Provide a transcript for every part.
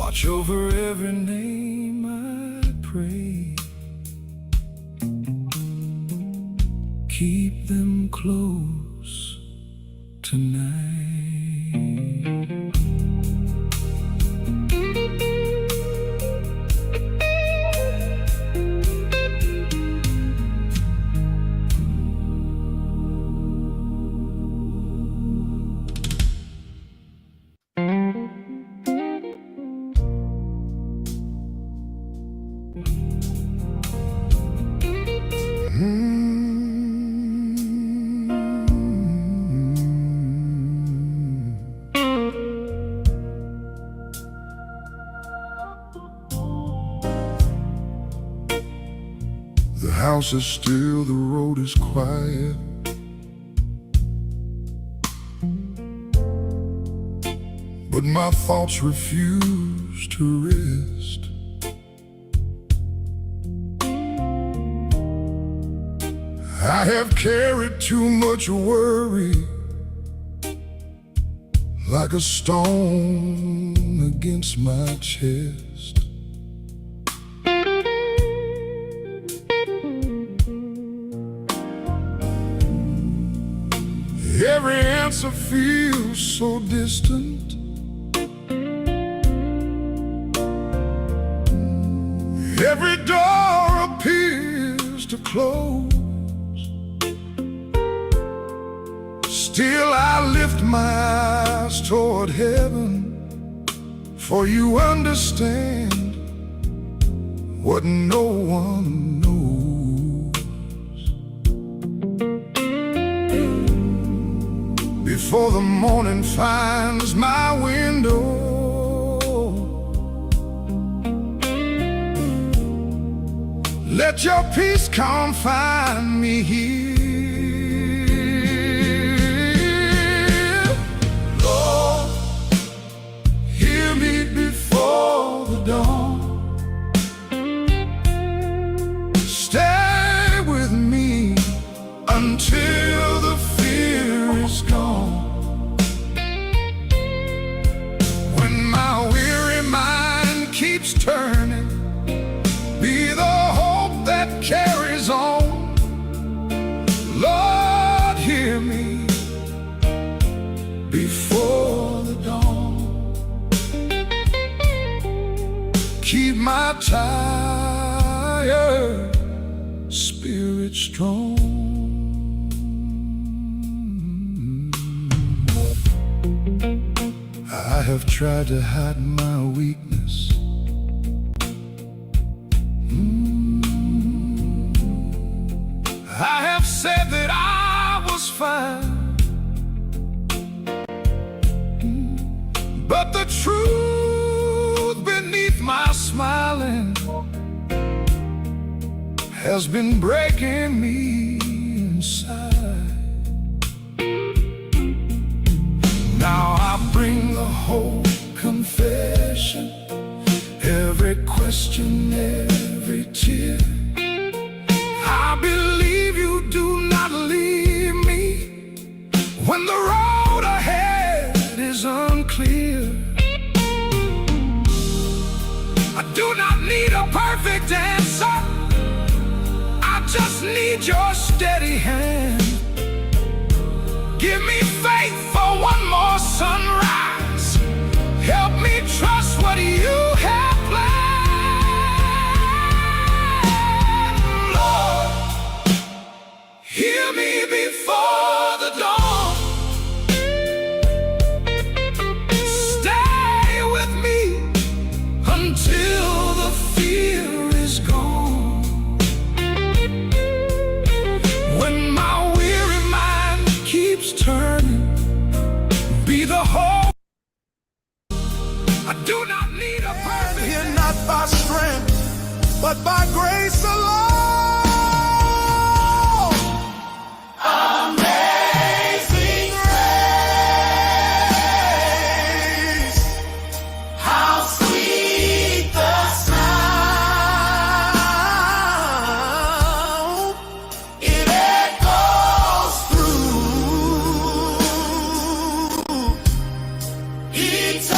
Watch over every name I pray. Keep them close tonight. The house is still, the road is quiet. But my thoughts refuse to rest. I have carried too much worry, like a stone against my chest. Every answer feels so distant. Every door appears to close. Still I lift my eyes toward heaven, for you understand what no one knows. Before the morning finds my window, let your peace come find me here. Lord, hear me before the dawn. Stay with me until the fear is gone. When my weary mind keeps turning, be the hope that carries on. Lord, hear me before the dawn. Keep my tired spirit strong. I have tried to hide my weakness. I have said that I was fine, but the truth beneath my smiling has been breaking me inside. Now I bring the whole confession, every question, every tear. I believe you do not leave me when the road ahead is unclear. I do not need a perfect answer, I just need your steady hand. Give me faith for one more sunrise. Help me trust what you have planned. Lord, hear me before the dawn. Stay with me until the fear is gone. When my weary mind keeps turning, be the hope. I do not need a perfect. Here not by strength, but by grace alone. Amazing grace, how sweet the sound. It echoes through eternity.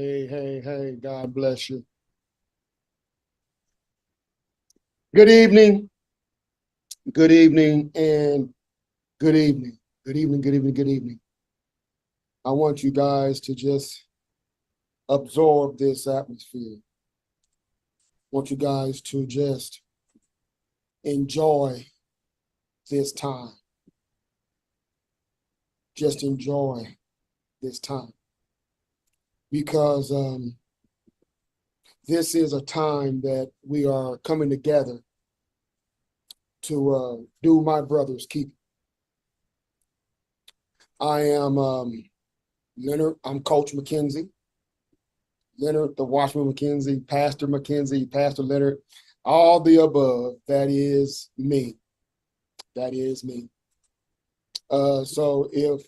Hey, God bless you. Good evening, good evening, and good evening. Good evening, good evening, good evening. I want you guys to just absorb this atmosphere. I want you guys to just enjoy this time. Just enjoy this time. Because this is a time that we are coming together to do my brother's keeping. I am Leonard, I'm Coach McKenzie. Leonard, the Watchman McKenzie, Pastor McKenzie, Pastor Leonard, all the above. That is me. That is me. So if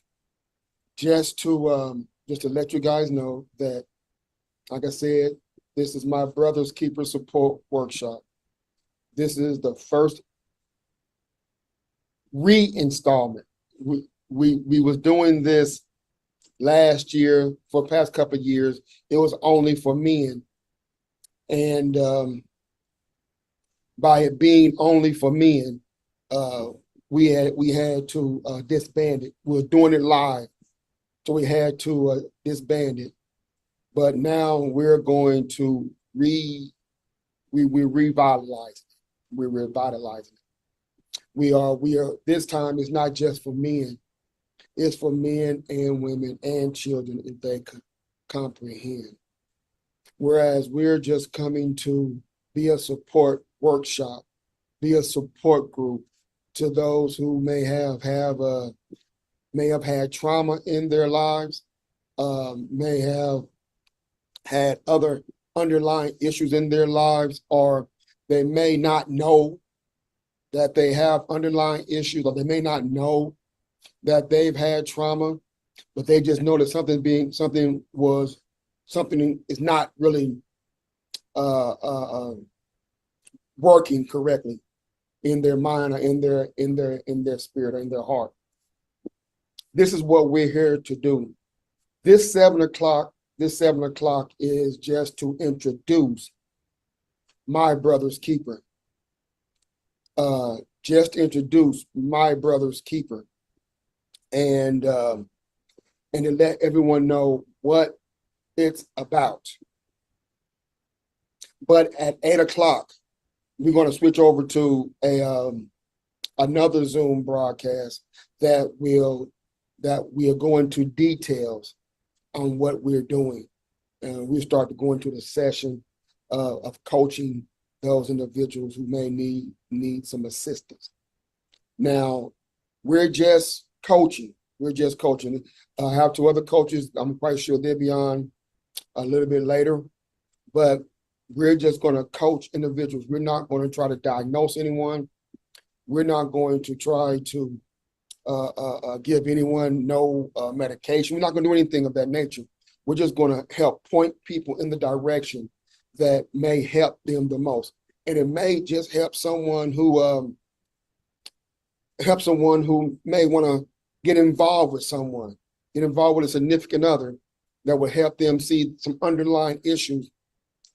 just to let you guys know that, like I said, this is my brother's keeper support workshop. This is the first reinstallment. We was doing this last year for the past couple of years. It was only for men, and by it being only for men, we had to disband it. We were doing it live, so we had to disband it. But now we're going to we're revitalizing it. We're revitalizing it. We are this time is not just for men. It's for men and women and children if they could comprehend. Whereas we're just coming to be a support workshop, be a support group to those who may have had trauma in their lives, may have had other underlying issues in their lives, or they may not know that they have underlying issues, or they may not know that they've had trauma, but they just know that something is not really working correctly in their mind or in their spirit or in their heart. This is what we're here to do. This 7 o'clock is just to introduce my brother's keeper. Just introduce my brother's keeper, and to let everyone know what it's about. But at 8 o'clock, we're going to switch over to another Zoom broadcast that will go into details on what we're doing, and we'll start to go into the session of coaching those individuals who may need some assistance. Now, we're just coaching. I have 2 other coaches. I'm quite sure they'll be on a little bit later, but we're just going to coach individuals. We're not going to try to diagnose anyone. We're not going to try to give anyone no medication. We're not going to do anything of that nature. We're just going to help point people in the direction that may help them the most. And it may just help someone who may want to get involved with a significant other that will help them see some underlying issues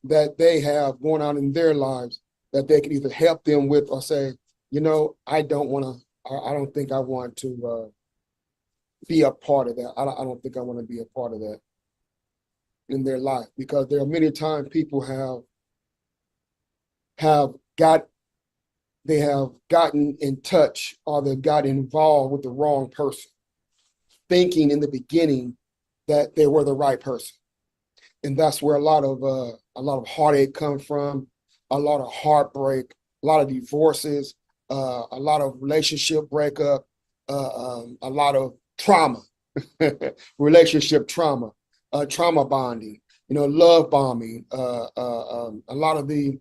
that they have going on in their lives that they can either help them with or say, I don't think I want to be a part of that. I don't think I want to be a part of that in their life, because there are many times people have gotten in touch, or they got involved with the wrong person, thinking in the beginning that they were the right person. And that's where a lot of heartache comes from, a lot of heartbreak, a lot of divorces, a lot of relationship breakup, a lot of trauma, relationship trauma, trauma bonding, love bombing, a lot of the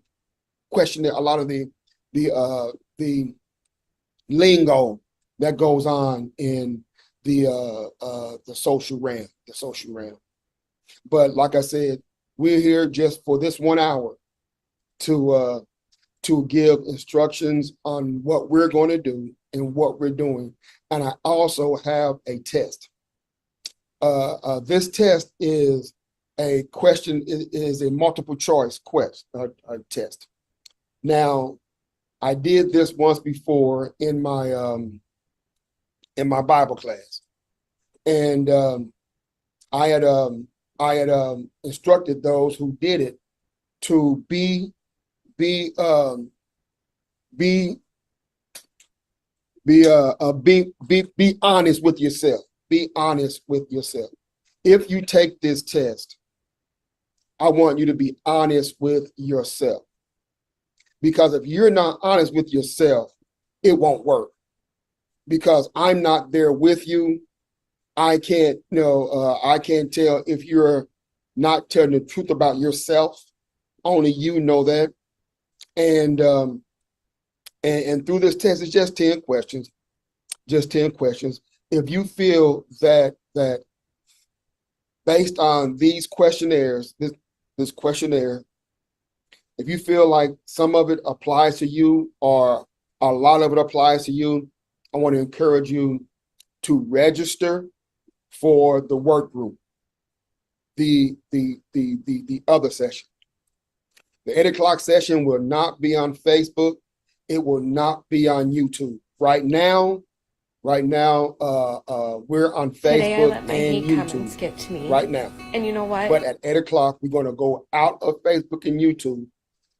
lingo that goes on in the social realm. But like I said, we're here just for this 1 hour to give instructions on what we're going to do and what we're doing. And I also have a test. This test is a question is a multiple choice test. Now, I did this once before in my Bible class, and I had instructed those who did it to be honest with yourself. Be honest with yourself. If you take this test, I want you to be honest with yourself. Because if you're not honest with yourself, it won't work. Because I'm not there with you. I can't tell if you're not telling the truth about yourself. Only you know that. And through this test, it's just 10 questions. Just 10 questions. If you feel that based on these questionnaires, this questionnaire, if you feel like some of it applies to you or a lot of it applies to you, I want to encourage you to register for the work group, the other session. The 8 o'clock session will not be on Facebook. It will not be on YouTube. Right now, we're on Today I Facebook let my and hate comments YouTube get to me. right now. And you know what? But at 8 o'clock, we're going to go out of Facebook and YouTube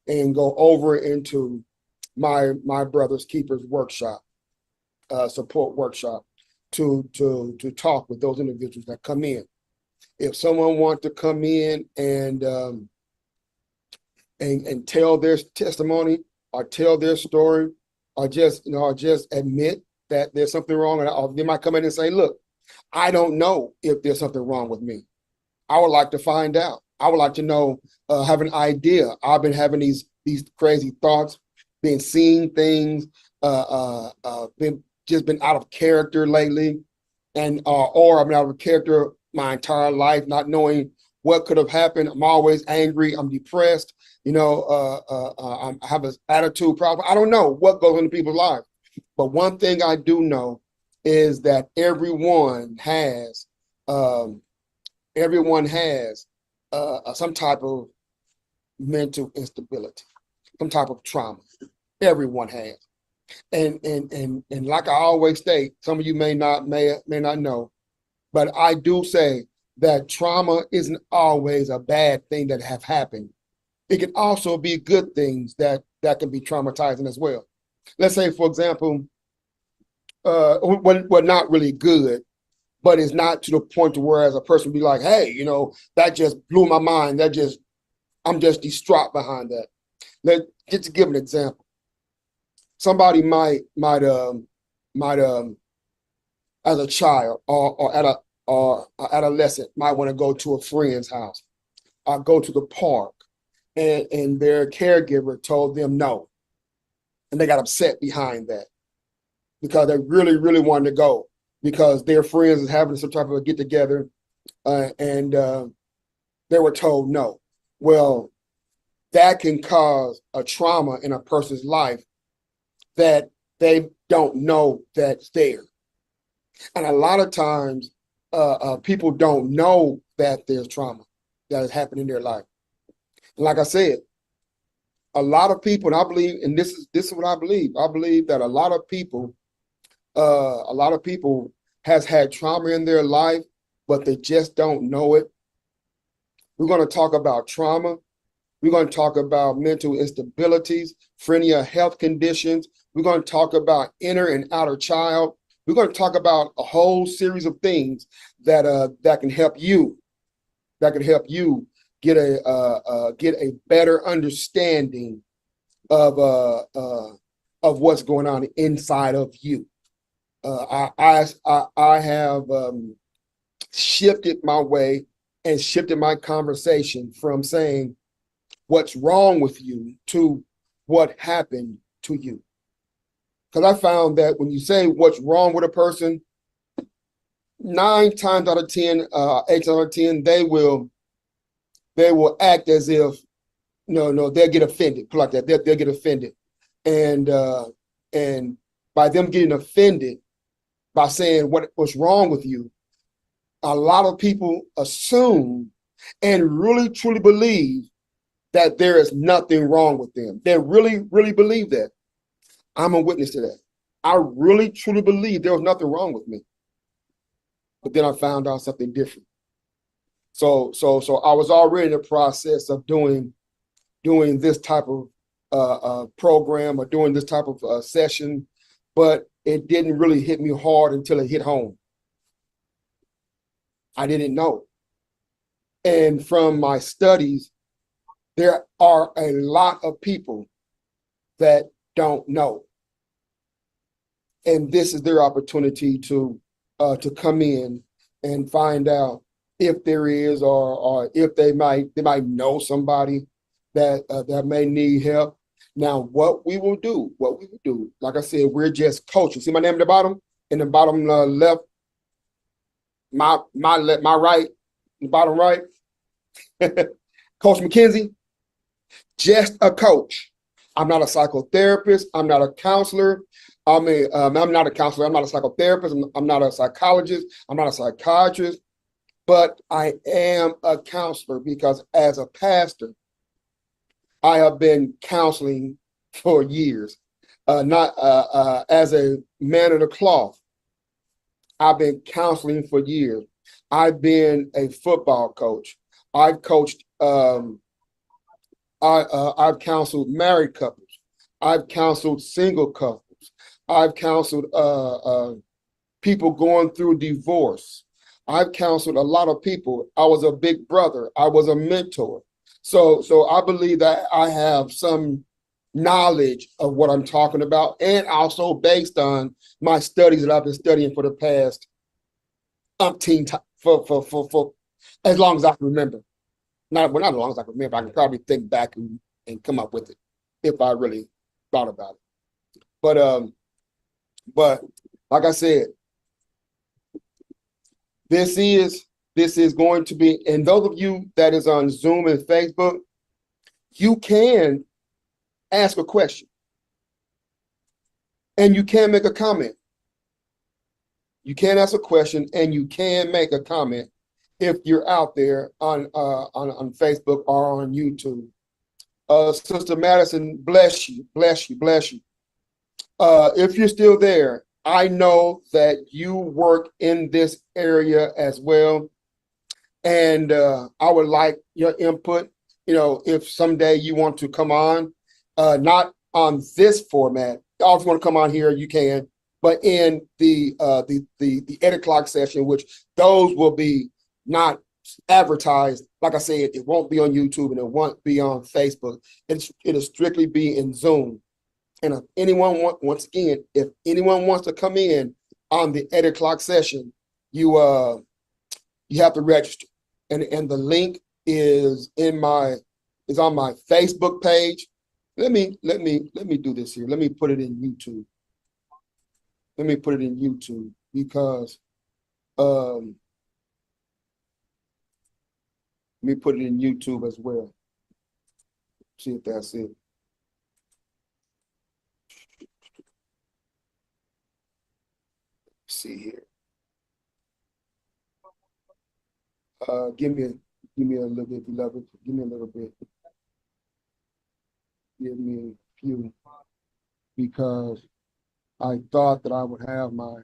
and go over into my brother's keepers workshop, support workshop, to talk with those individuals that come in. If someone wants to come in and tell their testimony or tell their story, or just admit that there's something wrong, or they might come in and say, "Look, I don't know if there's something wrong with me. I would like to find out. I would like to know, have an idea. I've been having these crazy thoughts, been seeing things, been out of character lately, and or I've been out of character my entire life, not knowing what could have happened. I'm always angry. I'm depressed. I have an attitude problem. I don't know what goes into people's lives, but one thing I do know is that everyone has some type of mental instability, some type of trauma. Everyone has. And like I always state, some of you may not know, but I do say that trauma isn't always a bad thing that have happened. It can also be good things that can be traumatizing as well. Let's say, for example, not really good, but it's not to the point to where as a person be like, hey, that just blew my mind. I'm just distraught behind that. Let's give an example. Somebody might as a child or adolescent might want to go to a friend's house or go to the park, and their caregiver told them no, and they got upset behind that because they really, really wanted to go because their friends is having some type of a get together, and they were told no. Well, that can cause a trauma in a person's life that they don't know that's there. And a lot of times, people don't know that there's trauma that is happening in their life. And like I said, a lot of people, and I believe, and this is what I believe. I believe that a lot of people has had trauma in their life, but they just don't know it. We're going to talk about trauma. We're going to talk about mental instabilities, schizophrenia, health conditions. We're going to talk about inner and outer child. We're going to talk about a whole series of things that can help you, get a better understanding of what's going on inside of you. I have shifted my way and shifted my conversation from saying what's wrong with you to what happened to you. Because I found that when you say what's wrong with a person, 9 times out of 10, 8 times out of 10, they will act as if, no, they'll get offended, put like that. They'll get offended. And by them getting offended, by saying what's wrong with you, a lot of people assume and really truly believe that there is nothing wrong with them. They really believe that. I'm a witness to that. I really truly believe there was nothing wrong with me. But then I found out something different. So I was already in the process of doing this type of program or doing this type of session, but it didn't really hit me hard until it hit home. I didn't know. And from my studies, there are a lot of people that don't know. And this is their opportunity to come in and find out if there is or if they might know somebody that may need help. Now, what we will do, like I said, we're just coaching. See my name at the bottom? In the bottom left, my right, the bottom right, Coach McKenzie, just a coach. I'm not a psychotherapist. I'm not a counselor. I'm not a counselor. I'm not a psychotherapist. I'm not a psychologist. I'm not a psychiatrist. But I am a counselor because as a pastor, I have been counseling for years. Not as a man of the cloth. I've been counseling for years. I've been a football coach. I've coached. I've counseled married couples. I've counseled single couples. I've counseled people going through divorce. I've counseled a lot of people. I was a big brother. I was a mentor. So I believe that I have some knowledge of what I'm talking about, and also based on my studies that I've been studying for the past umpteen for as long as I can remember. Not as long as I can remember. I can probably think back and come up with it if I really thought about it. But like I said, this is going to be, and those of you that is on Zoom and Facebook, you can ask a question and you can make a comment. You can ask a question and you can make a comment if you're out there on Facebook or on YouTube. Sister Madison, bless you. If you're still there, I know that you work in this area as well. And I would like your input. You know, if someday you want to come on, not on this format, or if you want to come on here, you can, but in the 8 o'clock session, which those will be not advertised. Like I said, it won't be on YouTube and it won't be on Facebook. It'll strictly be in Zoom. And if anyone once again, if anyone wants to come in on the 8 o'clock session, you have to register. And the link is on my Facebook page. Let me do this here. Let me put it in YouTube. Because let me put it in YouTube as well. See if that's it. See here. Give me a little bit, beloved. Give me a little bit. Give me a few, because I thought that I would have my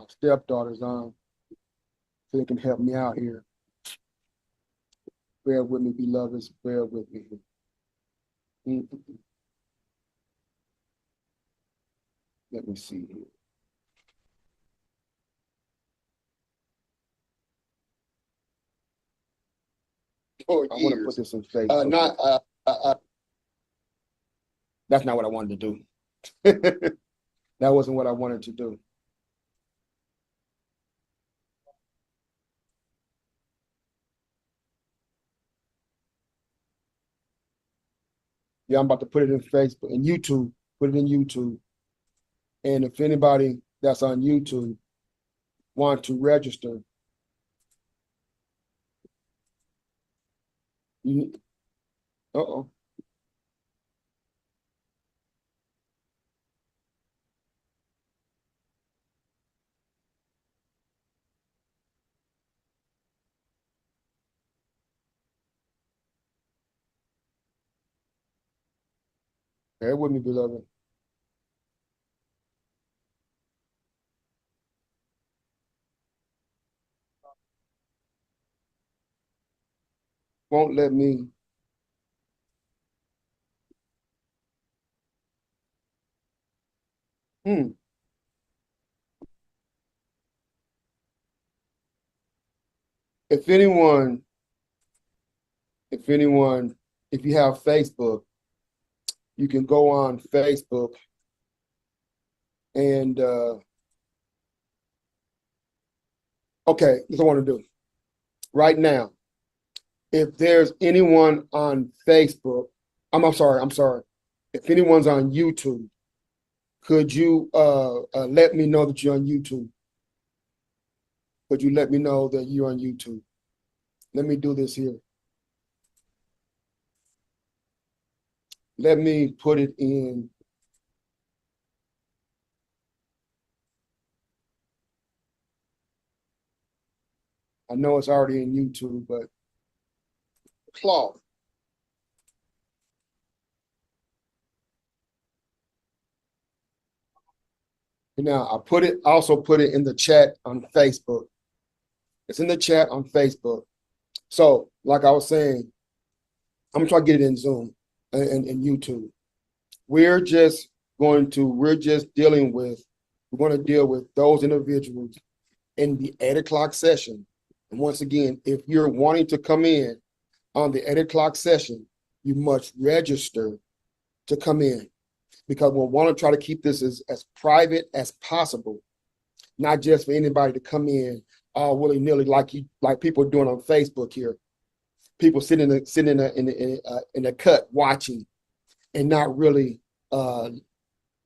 stepdaughters on so they can help me out here. Bear with me, beloveds. Bear with me. Let me see here. I want to put this in Facebook. That's not what I wanted to do. That wasn't what I wanted to do. Yeah, I'm about to put it in Facebook and YouTube. Put it in YouTube. And if anybody that's on YouTube want to register, uh-oh. Bear with me, beloved. Won't let me. Hmm. If anyone, if anyone, if you have Facebook, you can go on Facebook and okay, that's what I want to do right now. If there's anyone on Facebook, I'm sorry. If anyone's on YouTube, could you let me know that you're on YouTube? Could you let me know that you're on YouTube? Let me do this here. Let me put it in. I know it's already in YouTube, but Claude. Now I also put it in the chat on Facebook. It's in the chat on Facebook. So, like I was saying, I'm gonna try to get it in Zoom and YouTube. We're just we're going to deal with those individuals in the 8 o'clock session. And once again, if you're wanting to come in on the 8 o'clock session, you must register to come in because we'll want to try to keep this as private as possible, not just for anybody to come in all willy-nilly like people are doing on Facebook here. People sitting in a cut watching and not really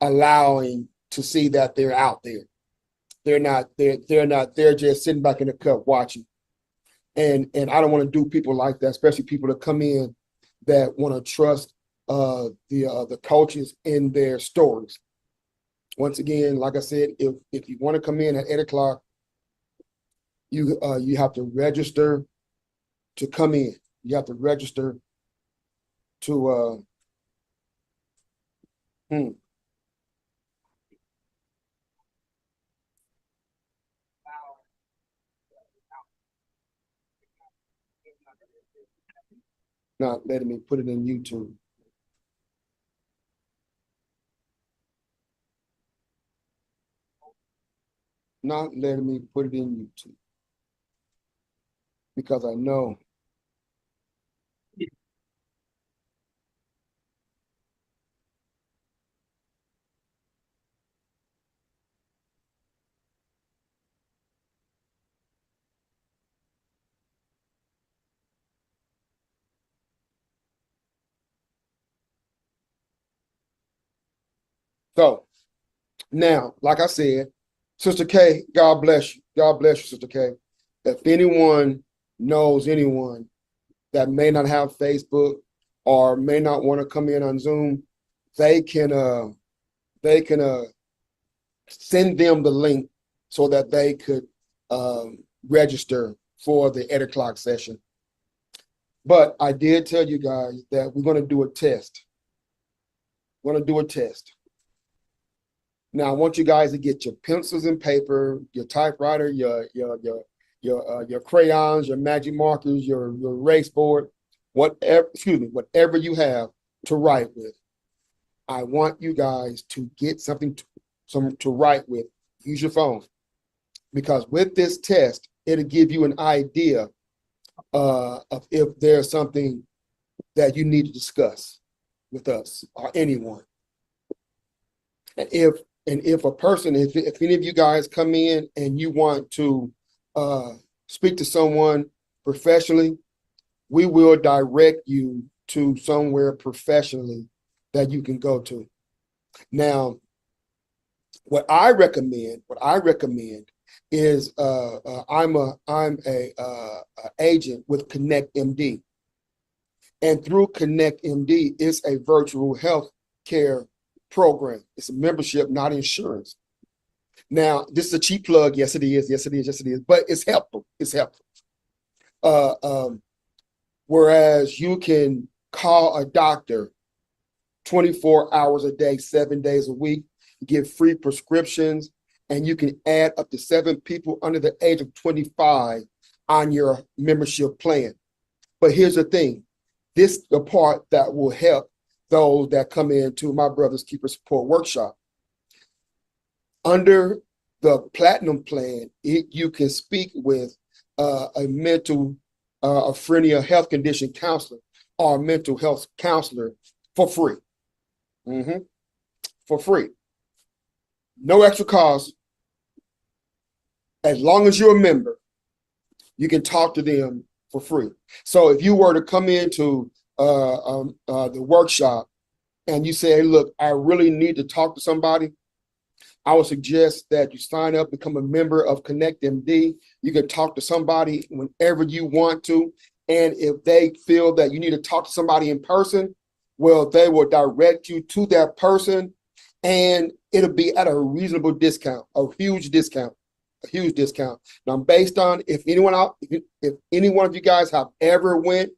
allowing to see that they're out there. They're not they're just sitting back in the cut watching. And I don't want to do people like that, especially people that come in that want to trust the coaches in their stories. Once again, like I said, if you want to come in at 8 o'clock, you have to register to come in. You have to register to not letting me put it in YouTube. Not letting me put it in YouTube because I know. So now, like I said, Sister K, God bless you. God bless you, Sister K. If anyone knows anyone that may not have Facebook or may not want to come in on Zoom, they can send them the link so that they could register for the 8 o'clock session. But I did tell you guys that we're going to do a test. We're going to do a test. Now I want you guys to get your pencils and paper, your typewriter, your crayons, your magic markers, your erase board, whatever you have to write with. I want you guys to get something to write with. Use your phone, because with this test, it'll give you an idea of if there's something that you need to discuss with us or anyone. And if a person, if any of you guys come in and you want to speak to someone professionally, we will direct you to somewhere professionally that you can go to. Now, what I recommend is I'm a agent with Connect MD, and through Connect MD, it's a virtual health care program. It's a membership, not insurance. Now, this is a cheap plug. Yes, it is. Yes, it is. Yes, it is. But it's helpful. It's helpful. Whereas you can call a doctor 24 hours a day, 7 days a week. You get free prescriptions, and you can add up to 7 people under the age of 25 on your membership plan. But here's the thing, this is the part that will help those that come into my Brother's Keeper Support Workshop. Under the Platinum plan, you can speak with a mental a friendly health condition counselor or a mental health counselor for free. For free. No extra cost. As long as you're a member, you can talk to them for free. So if you were to come into the workshop and you say, hey, look, I really need to talk to somebody, I would suggest that you sign up, become a member of ConnectMD. You can talk to somebody whenever you want to. And if they feel that you need to talk to somebody in person, well, they will direct you to that person, and it'll be at a reasonable discount, a huge discount. Now, based on if any one of you guys have ever went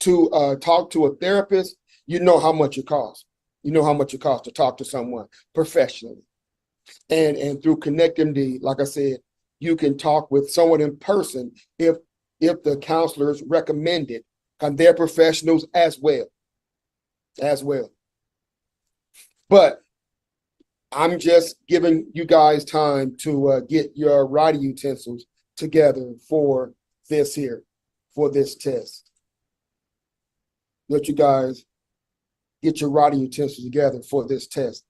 to talk to a therapist, you know how much it costs. You know how much it costs to talk to someone professionally. And through ConnectMD, like I said, you can talk with someone in person if the counselors recommend it, and they're professionals as well. But I'm just giving you guys time to get your writing utensils together for this test. Let you guys get your writing utensils together for this test,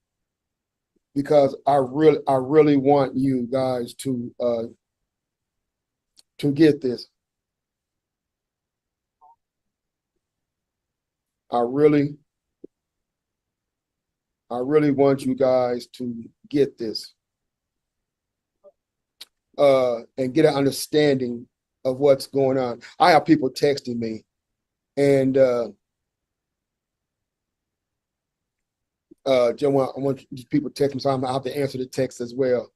because I really want you guys to get this. I really want you guys to get this and get an understanding of what's going on. I have people texting me, and Joe, I want these people to text me, so I'm gonna have to answer the text as well.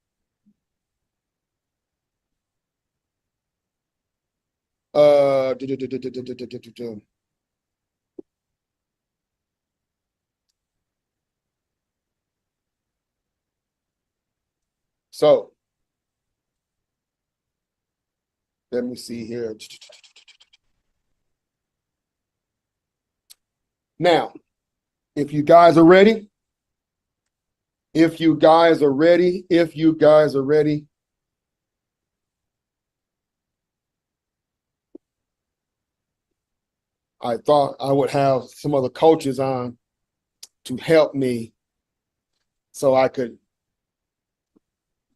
So let me see here. Now, if you guys are ready, I thought I would have some other coaches on to help me, so I could,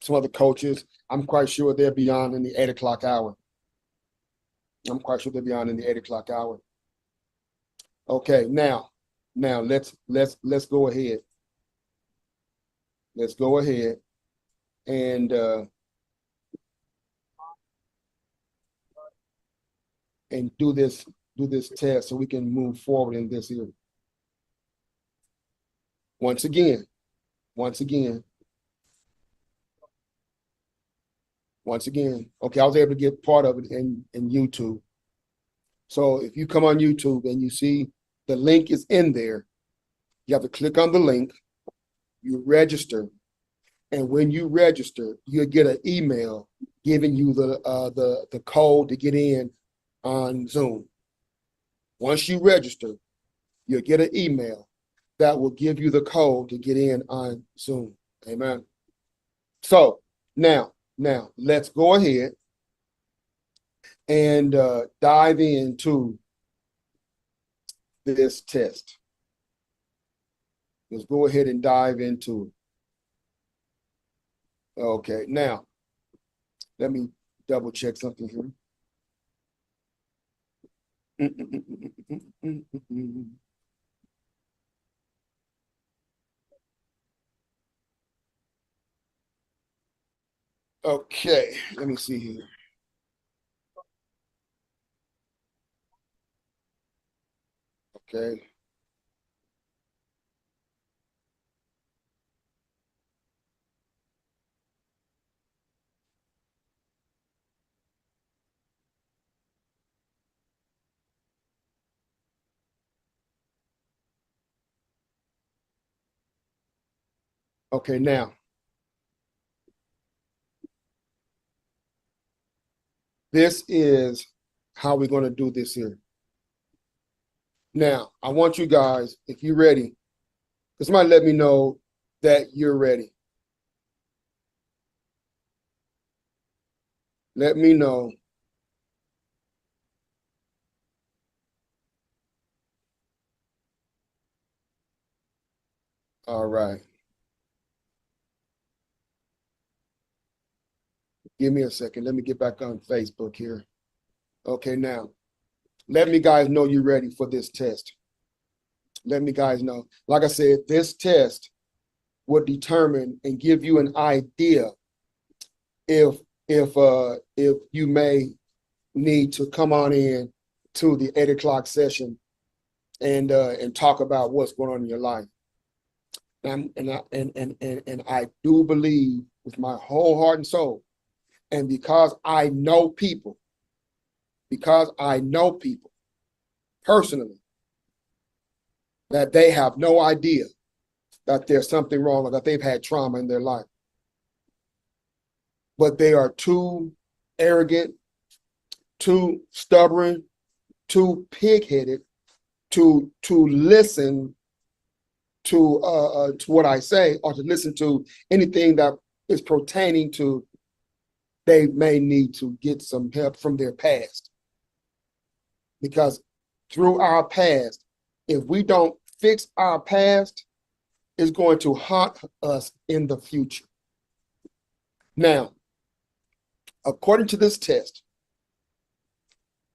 some other coaches, I'm quite sure they'll be on in the 8 o'clock hour. Okay, now let's go ahead. Let's go ahead and do this test so we can move forward in this here. Once again, okay, I was able to get part of it in YouTube. So if you come on YouTube and you see the link is in there, you have to click on the link, you register, and when you register, you'll get an email giving you the code to get in on Zoom. Once you register, you'll get an email that will give you the code to get in on Zoom. Amen. So now let's go ahead and dive into this test. Let's go ahead and dive into it. Okay, now let me double check something here. Okay, let me see here. Okay. Okay, now. This is how we're going to do this here. Now, I want you guys, if you're ready, because somebody let me know that you're ready. Let me know. All right. Give me a second. Let me get back on Facebook here. Okay, now, let me guys know you're ready for this test. Let me guys know. Like I said, this test will determine and give you an idea if you may need to come on in to the 8 o'clock session and talk about what's going on in your life. And I do believe with my whole heart and soul, and because I know people personally, that they have no idea that there's something wrong or that they've had trauma in their life. But they are too arrogant, too stubborn, too pig-headed to listen to what I say or to listen to anything that is pertaining to they may need to get some help from their past. Because through our past, if we don't fix our past, it's going to haunt us in the future. Now, according to this test,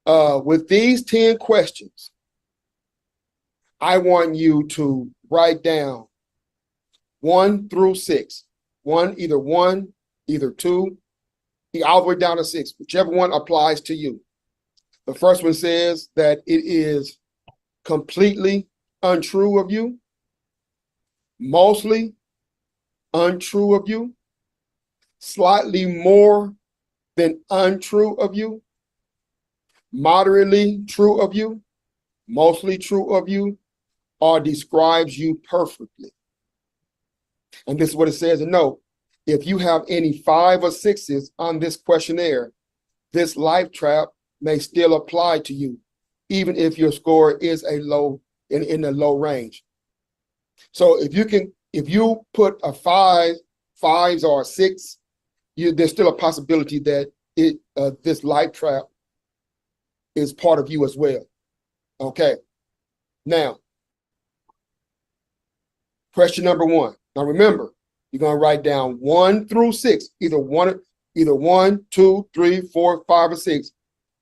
with these 10 questions, I want you to write down 1 through 6. Either 1, either 2, all the way down to 6, whichever one applies to you. The first one says that it is completely untrue of you, mostly untrue of you, slightly more than untrue of you, moderately true of you, mostly true of you, or describes you perfectly. And this is what it says. And note, if you have any 5 or 6s on this questionnaire, this life trap may still apply to you, even if your score is a low in the low range. So if you put a 5s or a 6, there's still a possibility that this life trap is part of you as well. Okay. Now, question number 1. Now remember, you're going to write down 1 through 6, either 1, 2, 3, 4, 5, or 6,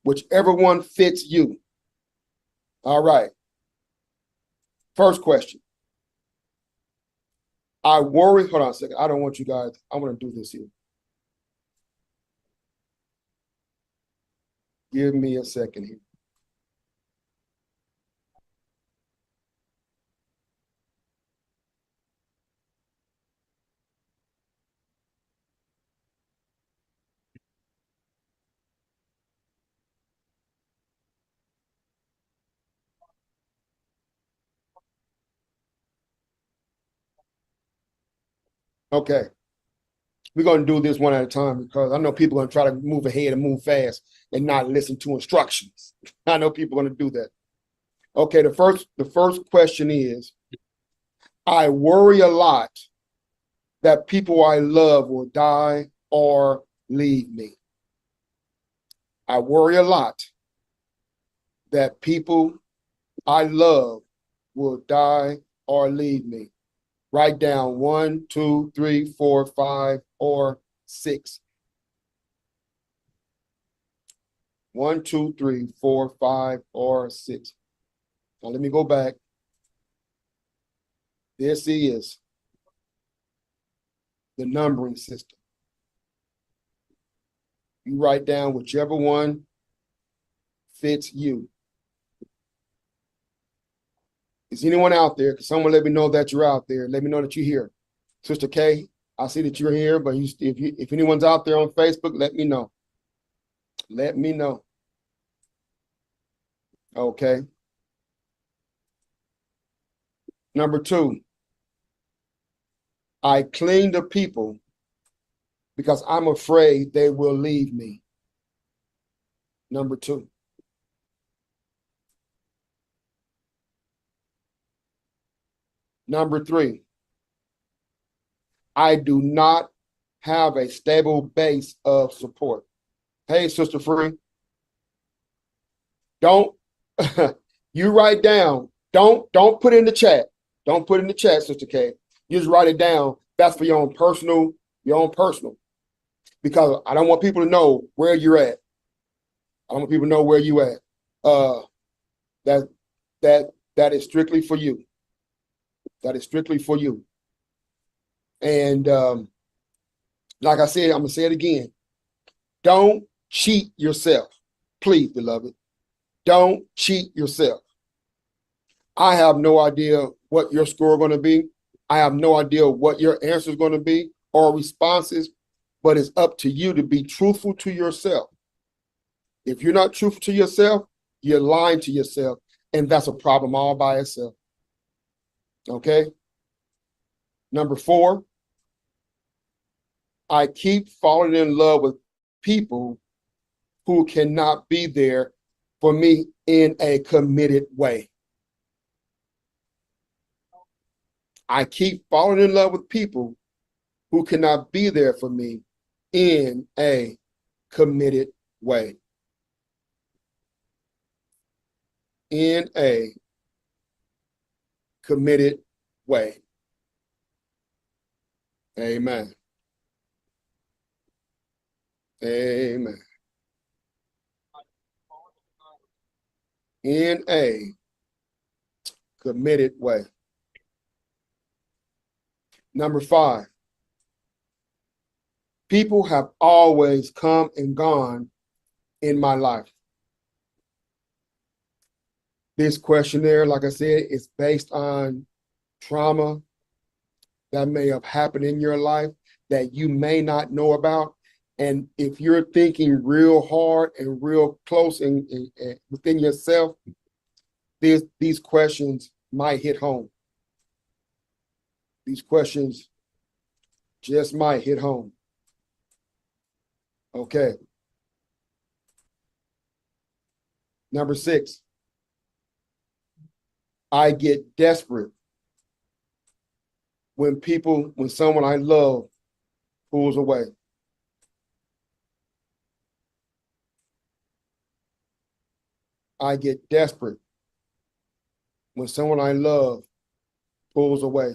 whichever one fits you. All right. First question. I worry. Hold on a second. I don't want you guys. I want to do this here. Give me a second here. Okay. We're going to do this one at a time because I know people are going to try to move ahead and move fast and not listen to instructions. I know people are going to do that. Okay, the first question is, I worry a lot that people I love will die or leave me. I worry a lot that people I love will die or leave me. Write down 1, 2, 3, 4, 5, or 6. 1, 2, 3, 4, 5, or 6. Now let me go back. This is the numbering system. You write down whichever one fits you. Is anyone out there? Because someone let me know that you're out there. Let me know that you're here. Sister K, I see that you're here, but if anyone's out there on Facebook, let me know. Let me know. Okay. Number 2. I cling to people because I'm afraid they will leave me. Number 2. Number 3, I do not have a stable base of support. Hey, Sister Free, don't you write down. Don't put in the chat. Don't put in the chat, Sister K. You just write it down. That's for your own personal, because I don't want people to know where you're at. I don't want people to know where you at. That is strictly for you. That is strictly for you. And like I said, I'm gonna say it again. Don't cheat yourself. Please, beloved. Don't cheat yourself. I have no idea what your score is going to be. I have no idea what your answer is going to be or responses, but it's up to you to be truthful to yourself. If you're not truthful to yourself, you're lying to yourself, and that's a problem all by itself. Okay? Number 4, I keep falling in love with people who cannot be there for me in a committed way. I keep falling in love with people who cannot be there for me in a committed way. In a committed way. Amen. Amen. In a committed way. Number 5, people have always come and gone in my life. This questionnaire, like I said, is based on trauma that may have happened in your life that you may not know about. And if you're thinking real hard and real close and within yourself, these questions might hit home. These questions just might hit home. Okay. Number 6, I get desperate when someone I love pulls away. I get desperate when someone I love pulls away.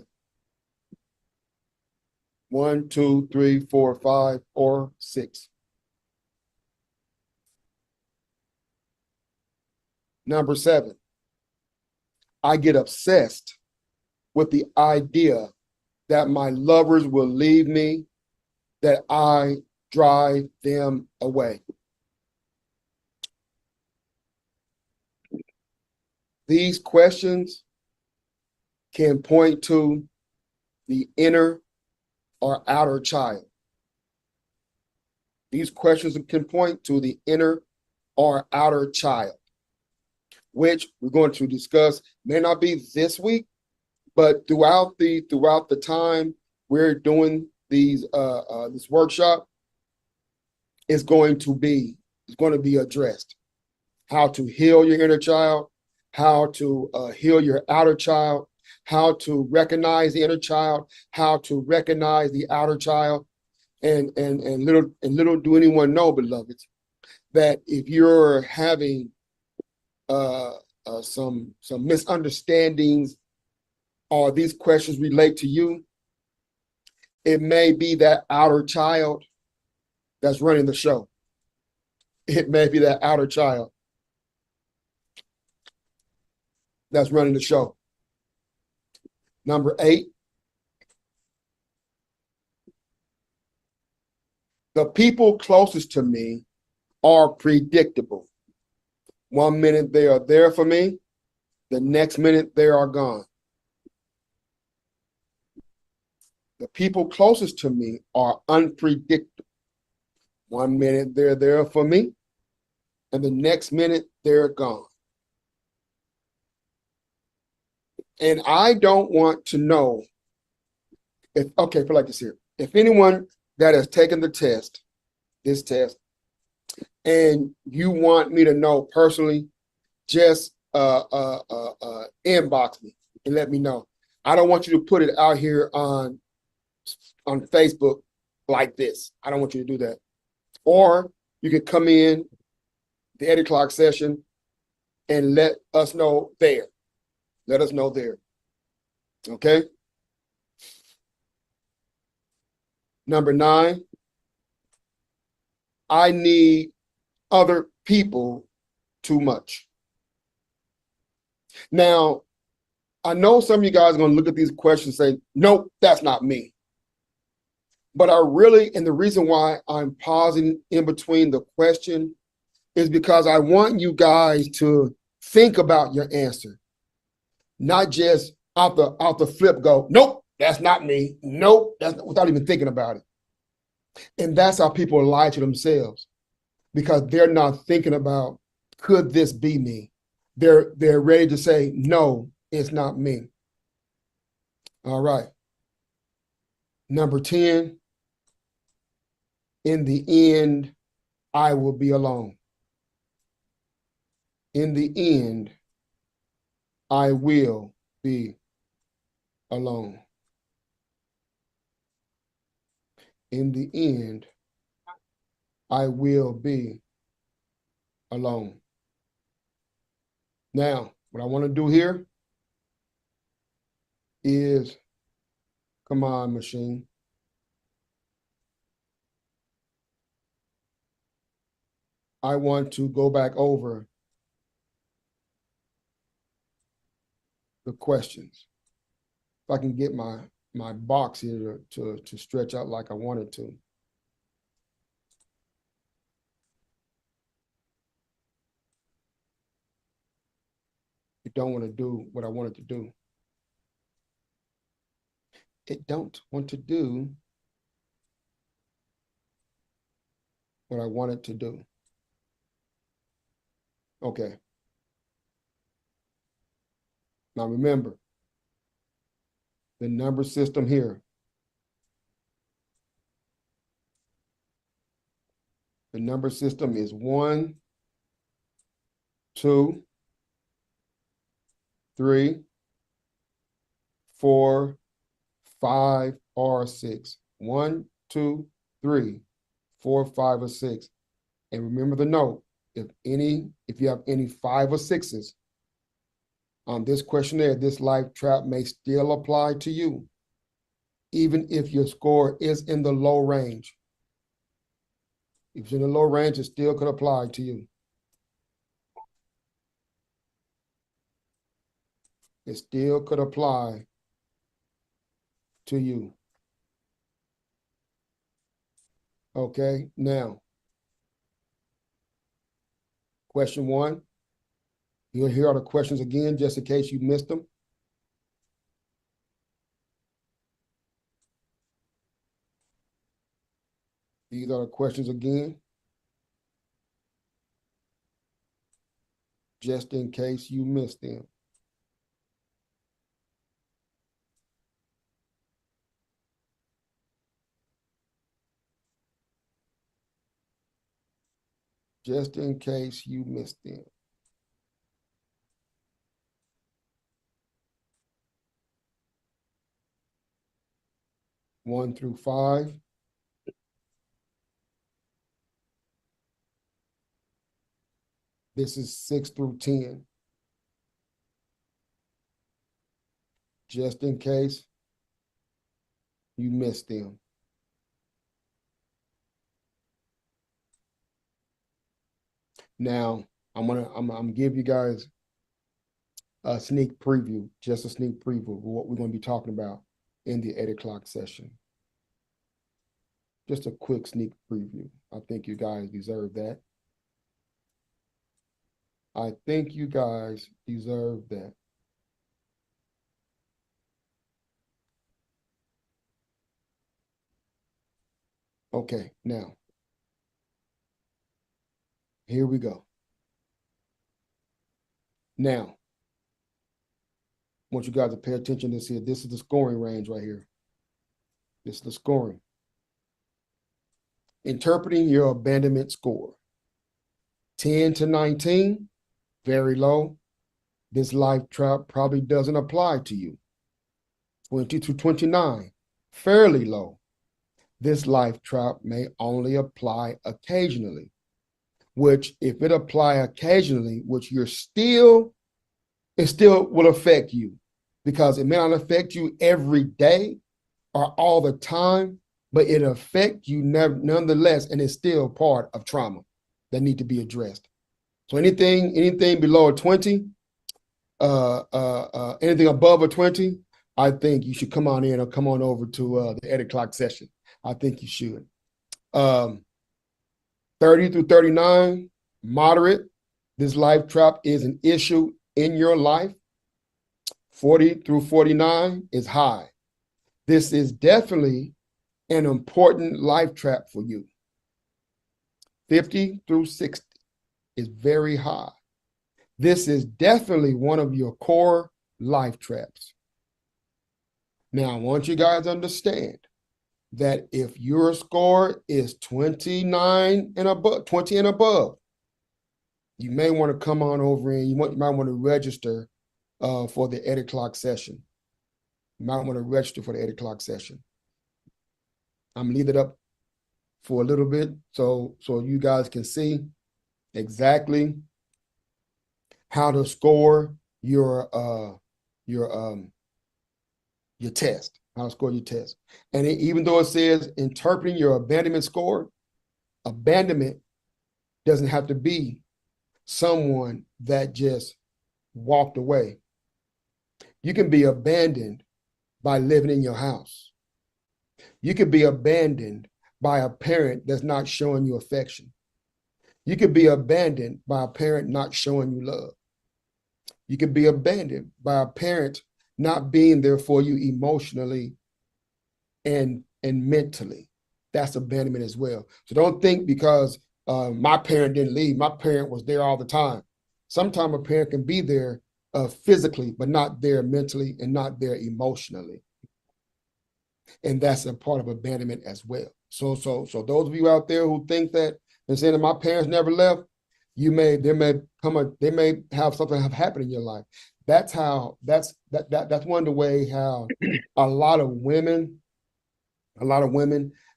1, 2, 3, 4, 5, or 6. Number 7, I get obsessed with the idea that my lovers will leave me, that I drive them away. These questions can point to the inner or outer child. These questions can point to the inner or outer child, which we're going to discuss. May not be this week, but throughout the time we're doing these this workshop, is going to be addressed. How to heal your inner child, how to heal your outer child, how to recognize the inner child, how to recognize the outer child, and little do anyone know, beloveds, that if you're having some misunderstandings or these questions relate to you, it may be that outer child that's running the show. It may be that outer child that's running the show. Number 8, the people closest to me are predictable. 1 minute they are there for me, the next minute they are gone. The people closest to me are unpredictable. 1 minute they're there for me, and the next minute they're gone. And I don't want to know Okay, put like this here. If anyone that has taken the test, this test, and you want me to know personally, just inbox me and let me know. I don't want you to put it out here on Facebook like this. I don't want you to do that. Or you can come in the 8 o'clock session and let us know there. Let us know there. Okay. Number 9, I need other people too much. Now, I know some of you guys are going to look at these questions and say, nope, that's not me. But I really, and the reason why I'm pausing in between the question is because I want you guys to think about your answer, not just out the flip go, nope, that's not me. Nope, that's not, without even thinking about it. And that's how people lie to themselves, because they're not thinking about, could this be me? They're ready to say, no, it's not me. All right. Number 10, in the end, I will be alone. In the end, I will be alone. In the end, I will be alone. Now, what I want to do here is, come on, machine. I want to go back over the questions. If I can get my box here to stretch out like I want it to. It don't want to do what I want it to do. It don't want to do what I want it to do. Okay. Now remember, the number system here. The number system is 1, 2, 3, 4, 5, or 6. 1, 2, 3, 4, 5, or 6. And remember the note, if you have any 5 or 6s on this questionnaire, this life trap may still apply to you, even if your score is in the low range. If it's in the low range, it still could apply to you. It still could apply to you. Okay, now, question 1. You'll hear all the questions again, just in case you missed them. These are the questions again, just in case you missed them. Just in case you missed them. One through 5. This is 6 through 10. Just in case you missed them. Now, I'm give you guys a sneak preview, just a sneak preview of what we're going to be talking about in the 8 o'clock session. Just a quick sneak preview. I think you guys deserve that. I think you guys deserve that. Okay, now, here we go. Now, I want you guys to pay attention to this here. This is the scoring range right here. This is the scoring. Interpreting your abandonment score. 10 to 19, very low. This life trap probably doesn't apply to you. 20 to 29, fairly low. This life trap may only apply occasionally, which if it apply occasionally, which it still will affect you, because it may not affect you every day or all the time, but it affects you nonetheless, and it's still part of trauma that need to be addressed. So anything below a 20, anything above a 20, I think you should come on in or come on over to the 8 o'clock session. I think you should. 30 through 39, moderate. This life trap is an issue in your life. 40 through 49 is high. This is definitely an important life trap for you. 50 through 60 is very high. This is definitely one of your core life traps. Now, I want you guys to understand that if your score is 29 and above, 20 and above, you may want to come on over and you might want to register for the 8 o'clock session. You might want to register for the 8 o'clock session. I'm gonna leave it up for a little bit so you guys can see exactly how to score your test, how to score your test. And even though it says interpreting your abandonment score, abandonment doesn't have to be someone that just walked away. You can be abandoned by living in your house. You could be abandoned by a parent that's not showing you affection. You could be abandoned by a parent not showing you love. You could be abandoned by a parent not being there for you emotionally and mentally. That's abandonment as well. So don't think because my parent didn't leave, my parent was there all the time. Sometimes a parent can be there physically, but not there mentally and not there emotionally. And that's a part of abandonment as well. So those of you out there who think that and saying that my parents never left, they may have something have happened in your life. That's one of the way how a lot of women,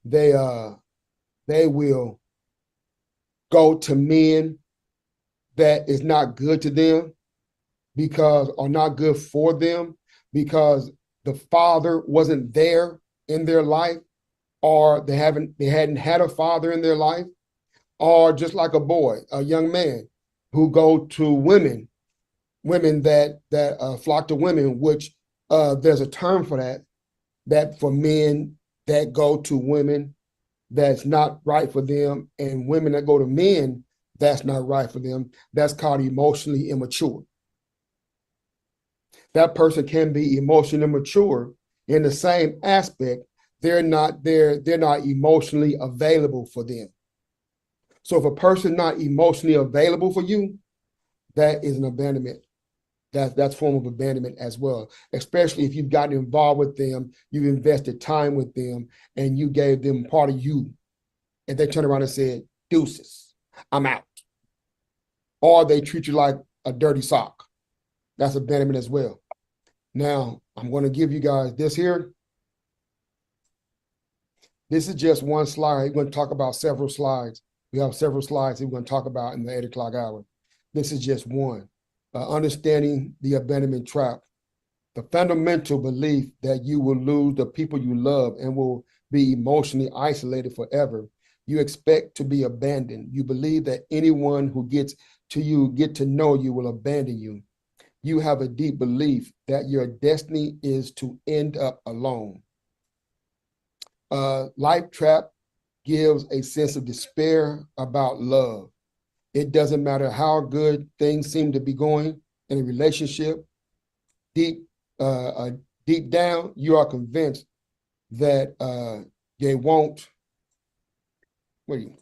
they will go to men that is not good to them or not good for them because the father wasn't there in their life, or they hadn't had a father in their life, or just like a young man who go to women that flock to women, which there's a term for that for men that go to women that's not right for them, and women that go to men that's not right for them. That's called emotionally immature. That person can be emotionally immature in the same aspect. They're not emotionally available for them. So if a person not emotionally available for you, that is an abandonment. That's form of abandonment as well, especially if you've gotten involved with them, you've invested time with them, and you gave them part of you, and they turn around and said, deuces, I'm out. Or they treat you like a dirty sock. That's abandonment as well. Now, I'm going to give you guys this here. This is just one slide. We're going to talk about several slides. We have several slides that we're going to talk about in the 8 o'clock hour. This is just one. Understanding the abandonment trap. The fundamental belief that you will lose the people you love and will be emotionally isolated forever. You expect to be abandoned. You believe that anyone who get to know you will abandon you. You have a deep belief that your destiny is to end up alone. Life trap gives a sense of despair about love. It doesn't matter how good things seem to be going in a relationship. Deep down, you are convinced that they won't. What are you?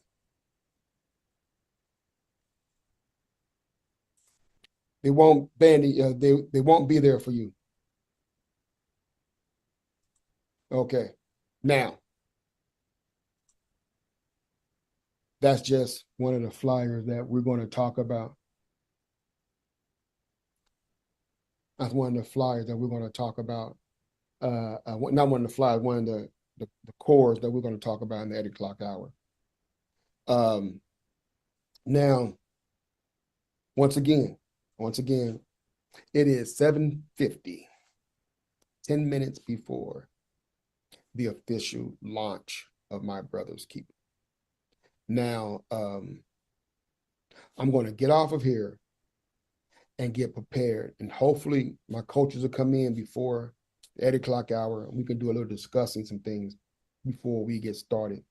They won't they won't be there for you. Okay. Now, that's just one of the flyers that we're going to talk about. That's one of the flyers that we're going to talk about. Not one of the flyers, one of the cores that we're going to talk about in the 8 o'clock hour. Now, once again, it is 7:50, 10 minutes before the official launch of My Brother's Keeper. Now, I'm going to get off of here and get prepared. And hopefully my coaches will come in before the 8 o'clock hour. And we can do a little discussing some things before we get started.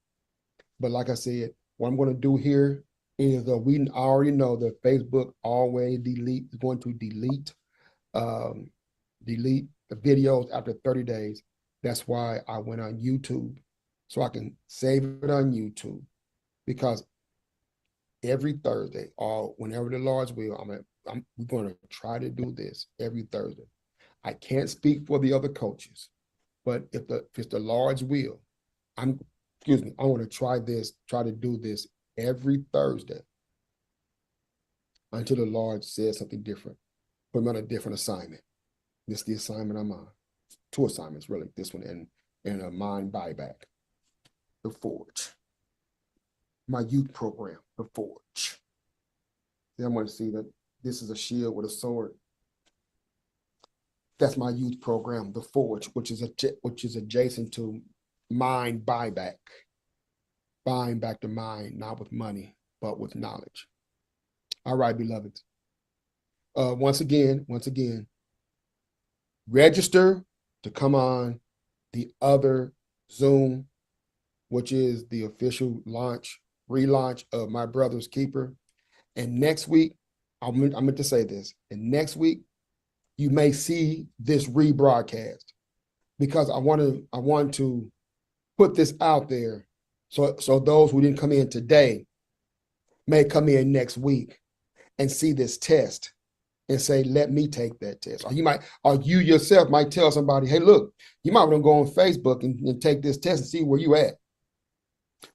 But like I said, what I'm going to do here is we already know that Facebook always is going to delete the videos after 30 days. That's why I went on YouTube, so I can save it on YouTube, because every Thursday or whenever the Lord's will, we're going to try to do this every Thursday. I can't speak for the other coaches, but if it's the Lord's will, I want to try to do this every Thursday until the Lord says something different. Put me on a different assignment. This is the assignment I'm on. 2 assignments, really. This one and a mind buyback. The Forge. My youth program, The Forge. Then I want to see that this is a shield with a sword. That's my youth program, The Forge, which is adjacent to mind buyback. Buying back the mind, not with money, but with knowledge. All right, beloveds. Once again, register to come on the other Zoom, which is the official relaunch of My Brother's Keeper. And next week, I meant to say this, and next week, you may see this rebroadcast, because I want to put this out there so those who didn't come in today may come in next week and see this test and say, let me take that test. Or you yourself might tell somebody, hey, look, you might want to go on Facebook and take this test and see where you at.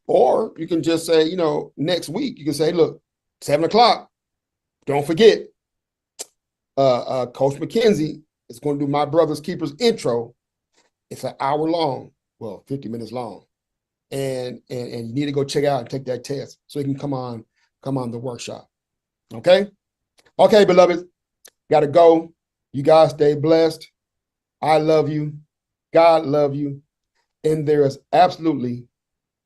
Or you can just say, next week, you can say, look, 7 o'clock, don't forget, Coach McKenzie is going to do My Brother's Keeper's intro. It's an hour long, 50 minutes long. And you need to go check out and take that test so you can come on the workshop. Okay, beloved, gotta go. You guys stay blessed. I love you. God love you. And there is absolutely,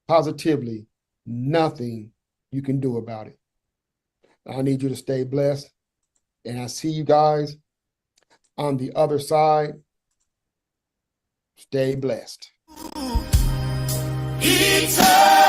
positively nothing you can do about it. I need you to stay blessed. And I see you guys on the other side. Stay blessed. Eternal.